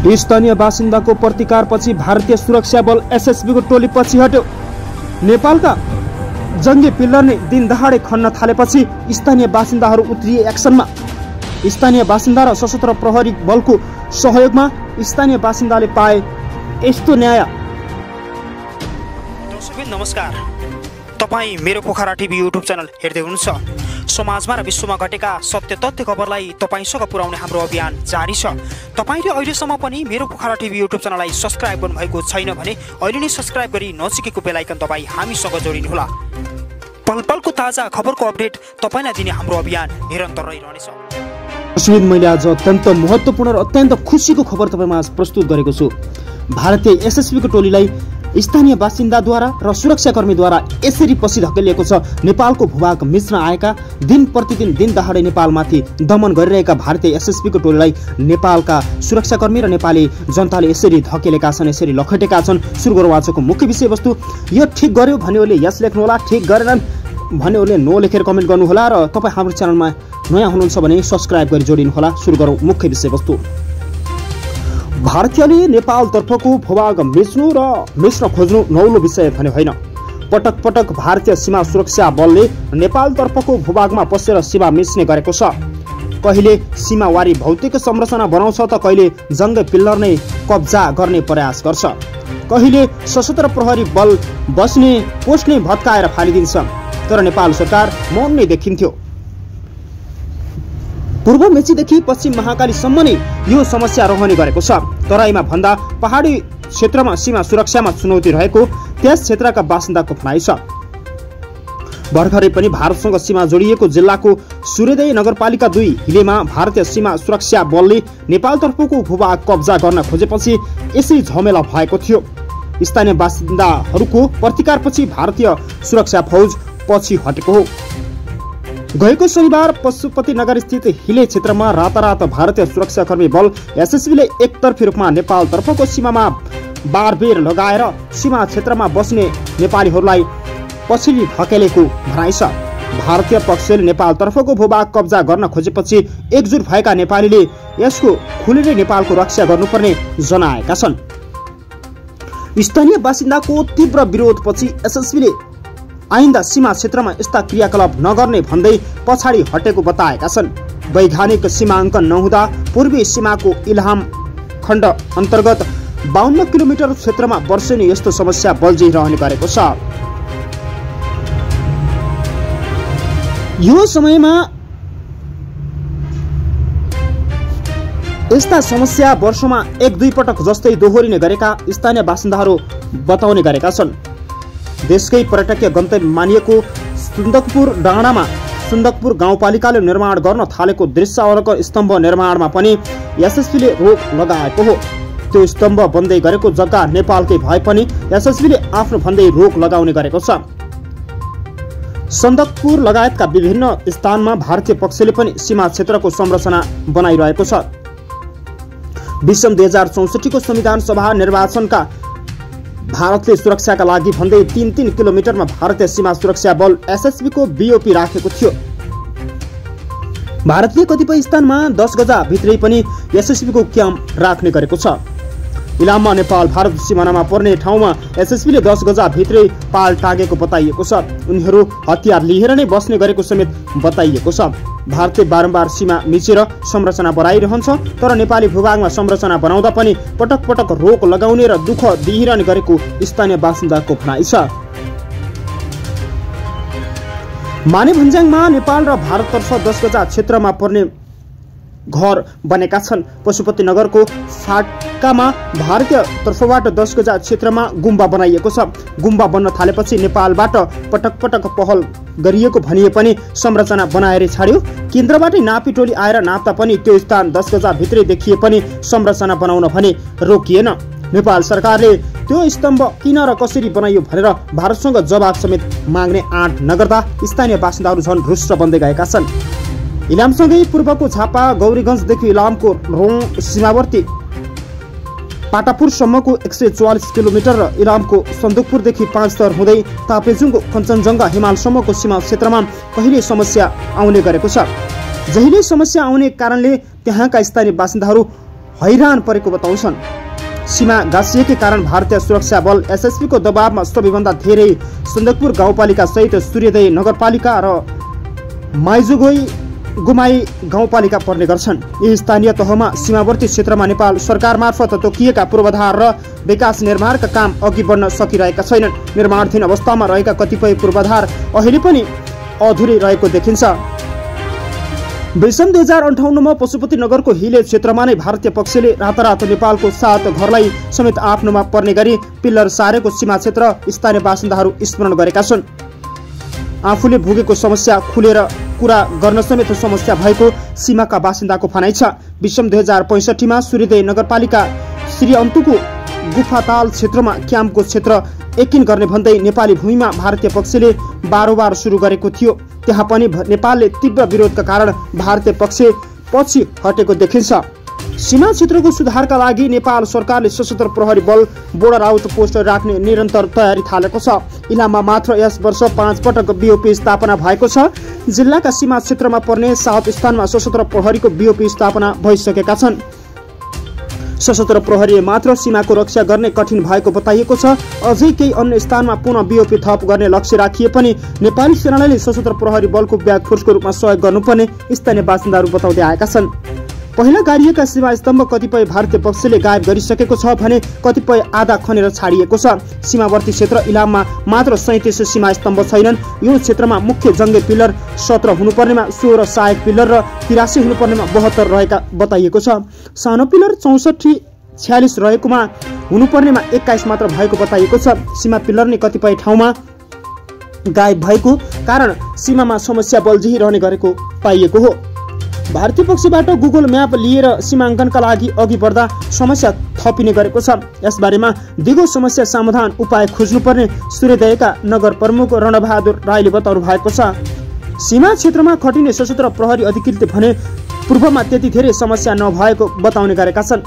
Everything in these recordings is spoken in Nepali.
स्थानीय बासिन्दाको प्रतिकारपछि भारतीय सुरक्षा बल एसएसबीको टोली पछि हट्यो। नेपालका जङ्गी पिल्लरले दिन दहाडे खन्न थालेपछि स्थानीय बासिन्दाहरू उत्रिए एक्सनमा। स्थानीय बासिन्दा र सशस्त्र प्रहरी बलको सहयोगमा स्थानीय बासिन्दाले पाए यस्तो न्याय। दर्शकबिन नमस्कार, तपाईँ मेरो पोखरा टिभी युट्युब च्यानल हेर्दै हुनुहुन्छ। समाजमा र विश्वमा घटेका सत्य तथ्य खबरलाई तपाईसँग पुर्याउने हाम्रो अभियान जारी छ। तपाईँले अहिलेसम्म पनि मेरो पोखरा टिभी युट्युब च्यानललाई सब्स्क्राइब गर्नुभएको छैन भने अहिले नै सब्स्क्राइब गरी नजिकैको बेल आइकन दबाई हामीसँग जोडिनुहोला। पल पलको ताजा खबरको अपडेट तपाईँलाई दिने हाम्रो अभियान निरन्तर रहिरहनेछ। मैले आज अत्यन्त महत्त्वपूर्ण र अत्यन्त खुसीको खबर तपाईँमा आज प्रस्तुत गरेको छु। भारतीय एसएसबीको टोलीलाई स्थानीय बासिन्दाद्वारा र सुरक्षाकर्मीद्वारा यसरी पछि धकेलिएको छ। नेपालको भूभाग मिच्न आएका दिन प्रतिदिन दिन दहाडे नेपालमाथि दमन गरिरहेका भारतीय एसएसबीको टोलीलाई नेपालका सुरक्षाकर्मी र नेपाली जनताले यसरी धकेलेका छन्, यसरी लखेटेका छन्। सुरु गरौँ आजको मुख्य विषयवस्तु। यो ठिक गर्यो भन्नेहरूले यस लेख्नुहोला, ठिक गरेनन् भन्नेहरूले नो लेखेर कमेन्ट गर्नुहोला र तपाईँ हाम्रो च्यानलमा नयाँ हुनुहुन्छ भने सब्स्क्राइब गरी जोडिनुहोला। सुरु गरौँ मुख्य विषयवस्तु। भारतीयले नेपालतर्फको भूभाग मिच्न खोज्नु नौलो विषय भने होइन। पटक पटक भारतीय सीमा सुरक्षा बलले नेपालतर्फको भूभागमा पसेर सीमा मिच्ने गरेको छ। कहिले सीमावारी भौतिक संरचना बनाउँछ त कहिले जङ्गी पिल्लर नै कब्जा गर्ने प्रयास गर्छ। कहिले सशस्त्र प्रहरी बल बस्ने पोस्ट नै भत्काएर फालिदिन्छ। तर नेपाल सरकार मौन नै देखिन्थ्यो। पूर्व मेचीदेखि पश्चिम महाकालीसम्म नै यो समस्या रहने गरेको छ। तराईमा भन्दा पहाडी क्षेत्रमा सीमा सुरक्षामा चुनौती रहेको त्यस क्षेत्रका बासिन्दाको भनाइ छ। भर्खरै पनि भारतसँग सीमा जोडिएको जिल्लाको सूर्योदय नगरपालिका 2 हिलेमा भारतीय सीमा सुरक्षा बलले नेपालतर्फको भूभाग कब्जा गर्न खोजेपछि यसै झमेला भएको थियो। स्थानीय बासिन्दाहरूको प्रतिकारपछि भारतीय सुरक्षा फौज पछि हटेको हो। गएको शनिबार पशुपतिनगर स्थित हिले क्षेत्रमा रातारात भारतीय सुरक्षाकर्मी बल एसएसबीले एकतर्फी रूपमा नेपालतर्फको सीमामा बारबेर लगाएर सीमा क्षेत्रमा बस्ने नेपालीहरूलाई पछिल्ली धकेलेको भनाइ छ। भारतीय पक्षले नेपालतर्फको भूभाग कब्जा गर्न खोजेपछि एकजुट भएका नेपालीले यसको खुलेरै नेपालको रक्षा गर्नुपर्ने जनाएका छन्। स्थानीय बासिन्दाको तीव्र विरोधपछि एसएसबीले आइन्दा सीमा क्षेत्रमा यस्ता क्रियाकलाप नगर्ने भन्दै पछाडि हटेको बताएका छन्। वैधानिक सीमाङ्कन नहुँदा पूर्वी सीमाको इलाम खण्ड अन्तर्गत 52 किलोमिटर क्षेत्रमा वर्षेनी यस्तो समस्या बल्झिरहने गरेको छ। यो समयमा यस्ता समस्या वर्षमा 1-2 पटक जस्तै दोहोरिने गरेका स्थानीय बासिन्दाहरू बताउने गरेका छन्। देशकै पर्यटकीय गन्तव्य मानिएको सुन्दकपुर डाँडामा सुन्दकपुर गाउँपालिकाले निर्माण गर्न थालेको दृश्यावलोकन स्तम्भ निर्माणमा पनि एसएसबीले रोक लगाएको हो। त्यो स्तम्भ बन्दै गरेको जग्गा नेपालकै भए पनि एसएसबीले आफ्नो भन्दै रोक लगाउने गरेको छ। सन्दकपुर लगायतका विभिन्न स्थानमा भारतीय पक्षले पनि सीमा क्षेत्रको संरचना बनाइरहेको छ। विषम 2064 को संविधान सभा निर्वाचनका भारतले सुरक्षाका लागि भन्दै 3-3 किलोमिटरमा भारतीय सीमा सुरक्षा बल एसएसबी को बीओपी राखेको थियो। भारतले कतिपय स्थानमा 10 गजा भित्रै पनि एसएसबी को क्याम्प राख्ने गरेको छ। इलाममा नेपाल भारत सीमानामा पर्ने ठाउँमा एसएसबीले 10 गजा भित्रै पाल टाँगेको बताइएको छ। उनीहरू हतियार लिएर नै बस्ने गरेको समेत बताइएको छ। भारतले बारम्बार सीमा मिचेर संरचना बनाइरहन्छ, तर नेपाली भूभागमा संरचना बनाउँदा पनि पटक पटक रोक लगाउने र दुःख दिइरहने गरेको स्थानीय बासिन्दाको भनाइ छ। मानेभन्ज्याङमा नेपाल र भारततर्फ 10 गजा क्षेत्रमा पर्ने घर बनेका छन्। पशुपतिनगरको फाटकामा भारतीय तर्फबाट 10 गजा क्षेत्रमा गुम्बा बनाइएको छ। गुम्बा बन्न थालेपछि नेपालबाट पटक पटक पहल गरिएको भनिए पनि संरचना बनाएर छाड्यो। केन्द्रबाटै नापी टोली आएर नाप्दा पनि त्यो स्थान 10 गजा भित्रै देखिए पनि संरचना बनाउन भने रोकिएन। नेपाल सरकारले त्यो स्तम्भ किन र कसरी बनाइयो भनेर भारतसँग जवाब समेत माग्ने आँट नगर्दा स्थानीय बासिन्दाहरू झन् रुष्ट बन्दै गएका छन्। इलामसँगै पूर्वको झापा गौरीगञ्जदेखि इलामको रोङ सीमावर्ती पाटापुरसम्मको 144 किलोमिटर र इलामको सन्दकपुरदेखि 5 स्तर हुँदै तापेजुङको कञ्चनजङ्घा हिमालसम्मको सीमा क्षेत्रमा कहिले समस्या आउने गरेको छ। जहिले समस्या आउने कारणले त्यहाँका स्थानीय बासिन्दाहरू हैरान परेको बताउँछन्। सीमा गाँसिएकै कारण भारतीय सुरक्षा बल एसएसबी को दबावमा सबैभन्दा धेरै सन्दकपुर गाउँपालिका सहित सूर्योदय नगरपालिका र माइजोगोई गुमाई गाउँपालिका पर्ने गर्छन्। यी स्थानीय तहमा सीमावर्ती क्षेत्रमा नेपाल सरकार मार्फत तोकिएका पूर्वाधार र विकास निर्माणका काम अघि बढ्न सकिरहेका छैनन्। निर्माणाधीन अवस्थामा रहेका कतिपय पूर्वाधार अहिले पनि अधुरै रहेको देखिन्छ। वैशाख 2058 मा पशुपति नगरको हिले क्षेत्रमा नै भारतीय पक्षले रातारात नेपालको 7 घरलाई समेत आफ्नोमा पर्ने गरी पिल्लर सारेको सीमा क्षेत्र स्थानीय बासिन्दाहरू स्मरण गरेका छन्। आफूले भोगेको समस्या खुलेर कुरा गर्न समेत समस्या भएको सीमाका बासिन्दाको भनाइ छ। विषम 2065 मा सूर्योदय नगरपालिका श्री अन्तुको गुफाताल क्षेत्रमा क्याम्पको क्षेत्र एकिन गर्ने भन्दै नेपाली भूमिमा भारतीय पक्षले बारोबार सुरु गरेको थियो। त्यहाँ पनि नेपालले तीव्र विरोधका कारण भारतीय पक्ष पछि हटेको देखिन्छ। सीमा क्षेत्रको सुधारका लागि नेपाल सरकारले सशस्त्र प्रहरी बल बोर्डर आउट पोस्ट राख्ने निरन्तर तयारी थालेको छ। इलाममा मात्र यस वर्ष 5 पटक बीओपी स्थापना भएको छ। जिल्लाका सीमा क्षेत्रमा पर्ने 7 स्थानमा सशस्त्र प्रहरीको बीओपी स्थापना भइसकेका छन्। सशस्त्र प्रहरीले मात्र सीमाको रक्षा गर्ने कठिन भएको बताइएको छ। अझै केही अन्य स्थानमा पुनः बीओपी थप गर्ने लक्ष्य राखिए पनि नेपाली सेनाले सशस्त्र प्रहरी बलको ब्याकफोर्सको रूपमा सहयोग गर्नुपर्ने स्थानीय बासिन्दाहरू बताउँदै आएका छन्। पहिला गाडिएका सीमा स्तम्भ कतिपय भारतीय पक्षले गायब गरिसकेको छ भने कतिपय आधा खनेर छाडिएको छ। सीमावर्ती क्षेत्र इलाममा मात्र 37 सीमा स्तम्भ छैनन्। यो क्षेत्रमा मुख्य जङ्गे पिल्लर 17 हुनुपर्नेमा 16 सहायक पिल्लर र 83 हुनुपर्नेमा 72 रहेका बताइएको छ। सानो पिल्लर 64-46 रहेकोमा हुनुपर्नेमा 21 मात्र भएको बताइएको छ। सीमा पिल्लर नै कतिपय ठाउँमा गायब भएको कारण सीमामा समस्या बल्झी रहने गरेको पाइएको हो। भारतीय पक्षबाट गुगल म्याप लिएर सीमाङ्कनका लागि अघि बढ्दा समस्या थपिने गरेको छ। यसबारेमा दिगो समस्या समाधान उपाय खोज्नुपर्ने सूर्योदयका नगर प्रमुख रणबहादुर राईले बताउनु भएको छ। सीमा क्षेत्रमा खटिने सशस्त्र प्रहरी अधिकृतले भने पूर्वमा त्यति धेरै समस्या नभएको बताउने गरेका छन्।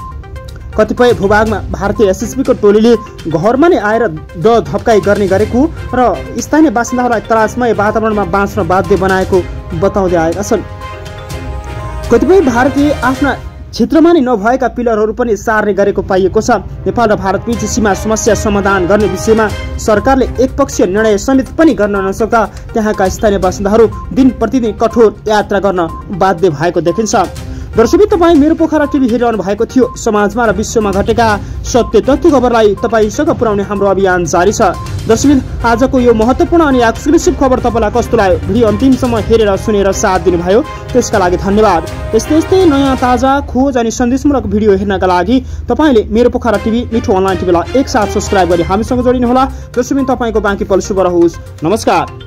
कतिपय भूभागमा भारतीय एसएसबीको टोलीले घरमा नै आएर धपकाई गर्ने गरेको र स्थानीय बासिन्दाहरूलाई त्रासमय वातावरणमा बाँच्न बाध्य बनाएको बताउँदै आएका छन्। कतिपय भारतीय आफ्ना क्षेत्रमा नै नभएका पिलरहरू पनि सार्ने गरेको पाइएको छ। नेपाल र भारतबीच सीमा समस्या समाधान गर्ने विषयमा सरकारले एकपक्षीय निर्णय समेत पनि गर्न नसक्दा त्यहाँका स्थानीय बासिन्दाहरू दिन प्रतिदिन कठोर यात्रा गर्न बाध्य भएको देखिन्छ। दर्शक तपाईँ मेरो पोखरा टिभी हेरिरहनु भएको थियो। समाजमा र विश्वमा घटेका सत्य तथ्य खबरलाई तपाईसँग पुर्याउने हाम्रो अभियान जारी छ। दर्शक आजको यो महत्त्वपूर्ण अनि एक्सक्लुसिभ खबर तपाईँलाई कस्तो लाग्यो? भिडियो अन्तिमसम्म हेरेर सुनेर साथ दिनुभयो त्यसका लागि धन्यवाद। यस्तै यस्तै नयाँ ताजा खोज अनि सन्देशमूलक भिडियो हेर्नका लागि तपाईँले मेरो पोखरा टिभी मिठो अनलाइन टिभीलाई एकसाथ सब्स्क्राइब गरी हामीसँग जोडिनुहोला। दर्शक तपाईँको बाँकी पल शुभ रहोस्। नमस्कार।